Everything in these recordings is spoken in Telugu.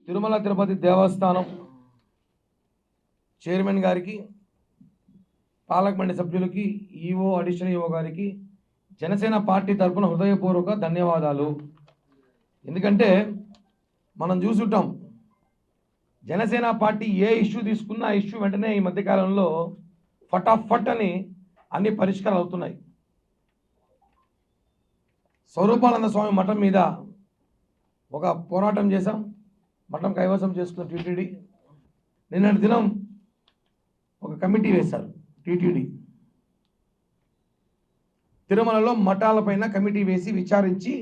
తిరుమల తిరుపతి దేవస్థానం చైర్మన్ గారికి, పాలక మండలి సభ్యులకి, ఈఓ, అడిషనల్ ఈఓ గారికి జనసేన పార్టీ తరఫున హృదయపూర్వక ధన్యవాదాలు. ఎందుకంటే మనం చూసుంటాం, జనసేన పార్టీ ఏ ఇష్యూ తీసుకున్నా ఆ ఇష్యూ వెంటనే ఈ మధ్యకాలంలో ఫటాఫట్ అని అన్ని పరిష్కారాలు అవుతున్నాయి. స్వరూపానంద స్వామి మఠం మీద ఒక పోరాటం చేశాం, మఠం కైవసం చేసుకున్న టీటీడీ. నిన్నటి దినం ఒక కమిటీ వేశారు టీటీడీ. తిరుమలలో మఠాలపైన కమిటీ వేసి విచారించి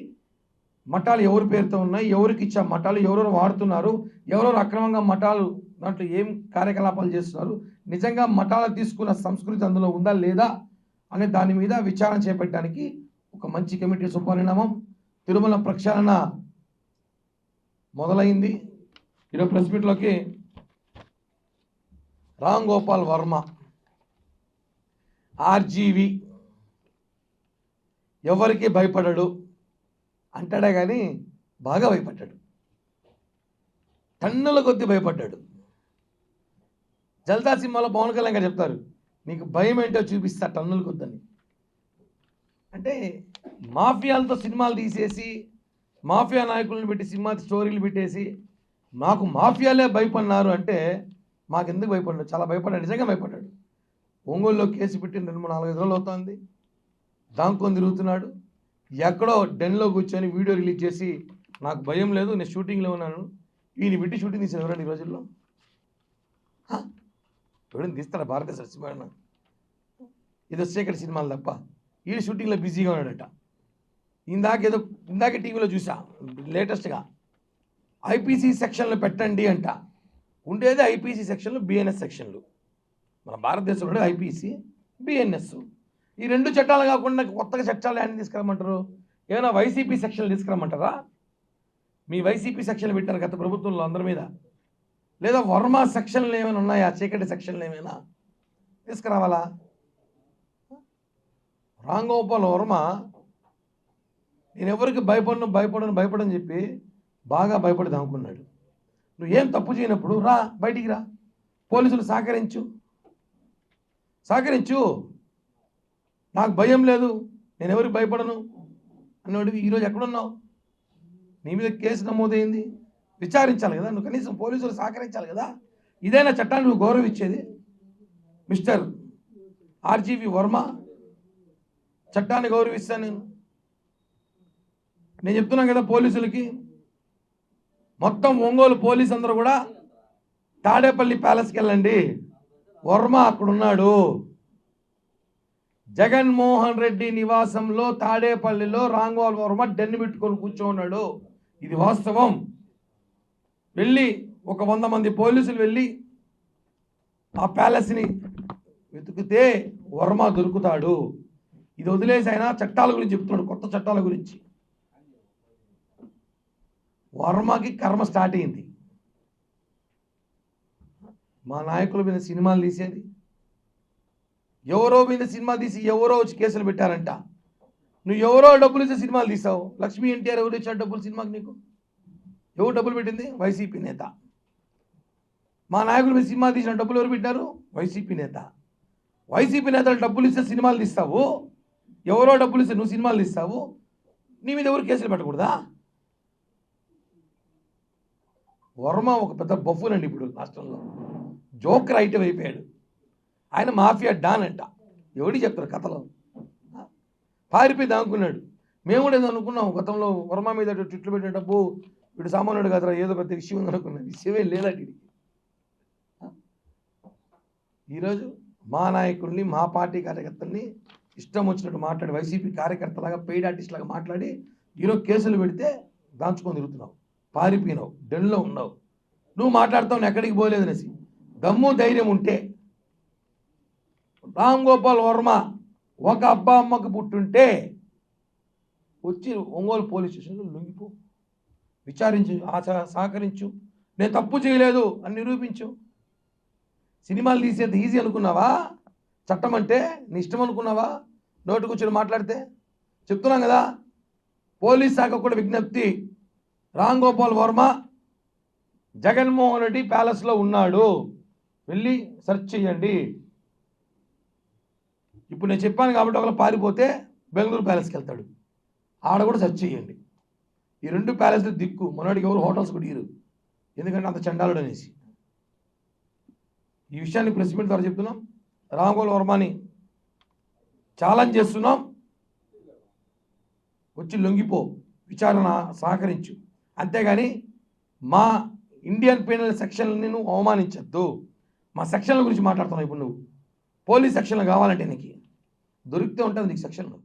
మఠాలు ఎవరి పేరుతో ఉన్నాయి, ఎవరికి ఇచ్చా మఠాలు, ఎవరెవరు వాడుతున్నారు, ఎవరెవరు అక్రమంగా మఠాలు దాంట్లో ఏం కార్యకలాపాలు చేస్తున్నారు, నిజంగా మఠాలు తీసుకున్న సంస్కృతి అందులో ఉందా లేదా అనే దాని మీద విచారణ చేపట్టడానికి ఒక మంచి కమిటీ శుభపరిణామం. తిరుమల ప్రక్షాళన మొదలైంది. ఈరోజు ప్రెస్ మీట్లోకి రామ్ గోపాల్ వర్మ ఆర్జీవి ఎవరికి భయపడడు అంటాడే కానీ బాగా భయపడ్డాడు, టన్నుల కొద్ది భయపడ్డాడు. జల్దా సినిమాలో పవన్ కళ్యాణ్ గారు చెప్తారు, నీకు భయం ఏంటో చూపిస్తా టన్నుల కొద్దని. అంటే మాఫియాలతో సినిమాలు తీసేసి, మాఫియా నాయకులను పెట్టి సినిమా స్టోరీలు పెట్టేసి మాకు మాఫియాలే భయపడినారు అంటే మాకెందుకు భయపడ్డాడు? చాలా భయపడ్డాడు, నిజంగా భయపడ్డాడు. ఒంగోలులో కేసు పెట్టిన 2-4 రోజులు అవుతుంది, దాంకొని తిరుగుతున్నాడు. ఎక్కడో డెన్లో కూర్చొని వీడియో రిలీజ్ చేసి నాకు భయం లేదు, నేను షూటింగ్లో ఉన్నాను. ఈయన పెట్టి షూటింగ్ తీసాను ఎవరండి ఈ రోజుల్లో? ఎవరైనా తీస్తారా భారతదేశ సినిమా? ఏదో చీకటి సినిమాలు తప్ప ఈయన షూటింగ్లో బిజీగా ఉన్నాడట. ఇందాకే టీవీలో చూసా లేటెస్ట్గా, ఐపీసీ సెక్షన్లు పెట్టండి అంట. ఉండేది ఐపీసీ సెక్షన్లు, బిఎన్ఎస్ సెక్షన్లు. మన భారతదేశంలో ఐపీసీ, బిఎన్ఎస్, ఈ 2 చట్టాలు కాకుండా కొత్తగా చట్టాలు ఏమైనా తీసుకురమ్మంటారు? ఏమైనా వైసీపీ సెక్షన్లు తీసుకురమ్మంటారా? మీ వైసీపీ సెక్షన్లు పెట్టారు గత ప్రభుత్వంలో అందరి మీద. లేదా వర్మ సెక్షన్లు ఏమైనా ఉన్నాయా? చీకటి సెక్షన్లు ఏమైనా తీసుకురావాలా? రామ్ గోపాల్ వర్మ నేను ఎవరికి భయపడని చెప్పి బాగా భయపడదాం అనుకున్నాడు. నువ్వు ఏం తప్పు చేయనప్పుడు రా, బయటికి రా, పోలీసులు సహకరించు. నాకు భయం లేదు, నేను ఎవరికి భయపడను అన్నవాడివి ఈరోజు ఎక్కడున్నావు? నీ మీద కేసు నమోదైంది, విచారించాలి కదా, నువ్వు కనీసం పోలీసులు సహకరించాలి కదా. ఇదైనా చట్టాన్ని నువ్వు గౌరవించేది? మిస్టర్ ఆర్జీవి వర్మ, చట్టాన్ని గౌరవిస్తాను నేను చెప్తున్నాను కదా పోలీసులకి. మొత్తం ఒంగోలు పోలీసు అందరూ కూడా తాడేపల్లి ప్యాలెస్కి వెళ్ళండి, వర్మ అక్కడున్నాడు. జగన్మోహన్ రెడ్డి నివాసంలో తాడేపల్లిలో రామ్ గోపాల్ వర్మ డెన్ను పెట్టుకొని కూర్చోన్నాడు. ఇది వాస్తవం. వెళ్ళి ఒక 100 మంది పోలీసులు వెళ్ళి ఆ ప్యాలెస్ని వెతికితే వర్మ దొరుకుతాడు. ఇది వదిలేసి ఆయన చట్టాల గురించి చెప్తున్నాడు, కొత్త చట్టాల గురించి. వర్మకి కర్మ స్టార్ట్ అయింది. మా నాయకుల మీద సినిమాలు తీసేది, ఎవరో మీద సినిమా తీసి ఎవరో వచ్చి కేసులు పెట్టారంట. నువ్వు ఎవరో డబ్బులు ఇచ్చే సినిమాలు తీసావు. లక్ష్మీ ఎన్టీఆర్ ఎవరు ఇచ్చాడు డబ్బులు సినిమాకి? నీకు ఎవరు డబ్బులు పెట్టింది? వైసీపీ నేత. మా నాయకుల మీద సినిమా తీసిన డబ్బులు ఎవరు పెట్టారు? వైసీపీ నేత. వైసీపీ నేతలు డబ్బులు ఇస్తే సినిమాలు తీస్తావు, ఎవరో డబ్బులు ఇస్తే నువ్వు సినిమాలు తీస్తావు. నీ మీద ఎవరు కేసులు పెట్టకూడదా? వర్మ ఒక పెద్ద బఫూన్ అండి ఇప్పుడు రాష్ట్రంలో, జోకర్ ఐటమ్ అయిపోయాడు. ఆయన మాఫియా డాన్ అంట. ఎవడి చెప్తారు కథలో? పారిపోయి దాక్కున్నాడు. మేము కూడా ఏదో అనుకున్నాం గతంలో, వర్మ మీద ట్విట్లు పెట్టిన డబ్బు వీడు సామాన్యుడు కదరా, ఏదో పెద్ద విషయం ఉందనుకున్నాను. విషయమే లేదా వీడికి. ఈరోజు మా నాయకుల్ని, మా పార్టీ కార్యకర్తల్ని ఇష్టం వచ్చినట్టు మాట్లాడి, వైసీపీ కార్యకర్తలాగా పెయిడ్ ఆర్టిస్ట్ లాగా మాట్లాడి ఈరోజు కేసులు పెడితే దాంచుకొని తిరుగుతున్నావు, పారిపోయినావు, డెన్లో ఉన్నావు. నువ్వు మాట్లాడతావు నేను ఎక్కడికి పోలేదు అనేసి. దమ్ము ధైర్యం ఉంటే రామ్ గోపాల్ వర్మ ఒక అబ్బా అమ్మకు పుట్టుంటే వచ్చి ఒంగోలు పోలీస్ స్టేషన్లో లొంగిపో, విచారించు, సహకరించు, నేను తప్పు చేయలేదు అని నిరూపించు. సినిమాలు తీసేది ఈజీ అనుకున్నావా? చట్టం అంటే నీ ఇష్టం అనుకున్నావా? నోటు కూర్చొని మాట్లాడితే చెప్తున్నాం కదా. పోలీస్ శాఖ కూడా విజ్ఞప్తి, రామ్ గోపాల్ వర్మ జగన్మోహన్ రెడ్డి ప్యాలెస్లో ఉన్నాడు, వెళ్ళి సెర్చ్ చేయండి. ఇప్పుడు నేను చెప్పాను కాబట్టి ఒకవేళ పారిపోతే బెంగళూరు ప్యాలెస్కి వెళ్తాడు, ఆడ కూడా సెర్చ్ చేయండి. ఈ 2 ప్యాలెస్లు దిక్కు, మనోడికి ఎవరు హోటల్స్ కూడా ఇరు, ఎందుకంటే అంత చండాలుడు అనేసి. ఈ విషయాన్ని ప్రెస్ మీట్ ద్వారా చెప్తున్నాం. రామగోపాల్ వర్మని ఛాలెంజ్ చేస్తున్నాం, వచ్చి లొంగిపో, విచారణ సహకరించు. అంతేగాని మా ఇండియన్ పీనల్ సెక్షన్లని నువ్వు అవమానించద్దు. మా సెక్షన్ల గురించి మాట్లాడుతున్నావు ఇప్పుడు నువ్వు. పోలీస్ సెక్షన్లు కావాలంటే నీకు దొరికితే ఉంటుంది నీకు సెక్షన్లు.